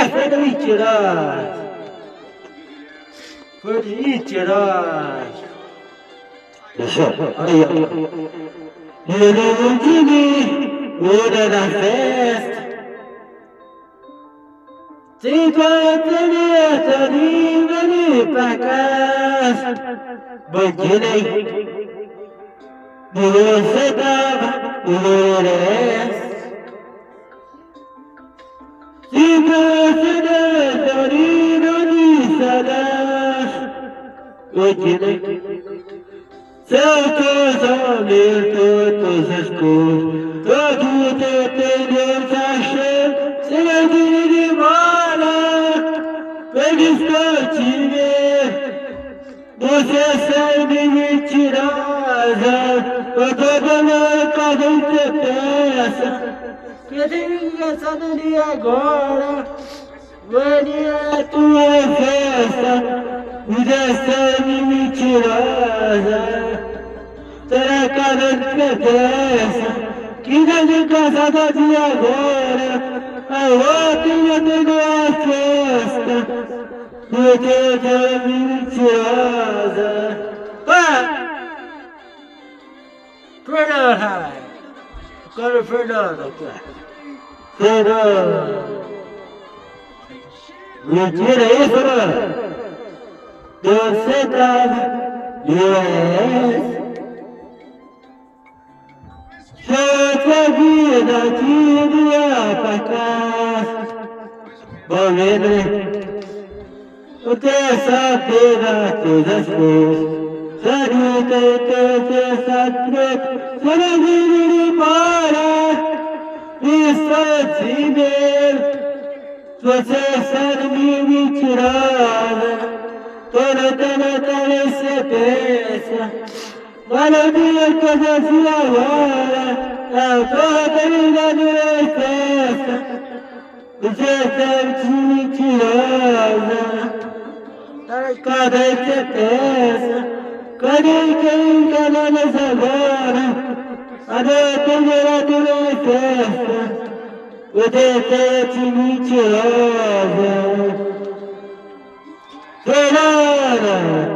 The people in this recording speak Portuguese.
Fernando mentiroso. Foi de mentiroso. Aí, ó. Eu não te vi, muda da festa. 50 metros ali pra casa. Bandido aí. Você dava o merece. Se você der urina de saudade. Bandido aí. Seu casamento, todas as cores. Todo teu tempo tá cheio. Chega de bola. Feliz que eu te ver. Você sempre mentirosa. Eu tô dando cada peça. Que tem engraçado de agora. Mania é tua festa. Você sempre mentirosa. Será cada peça. Que já de casada de agora. A outra já tem a festa. Porque eu tô mentirosa. Fernando, agora o Fernando aqui. Fernando. Mentira isso, mano. Você tava. Sua vida que ia pra casa. Bom medo, né? Eu tenho certeza todas as coisas. Sabe que essa treta. Se não vir embora. Isso é assim mesmo. Você sabe me mentirosa. Toda você pensa. Mas não diga coisa assim agora. Eu tô terminando a festa. Você sabe mentirosa. Cada você pensa. Cadê quem engana nessa agora? A noite virada na festa. Você sabe mentirosa. Fernanda!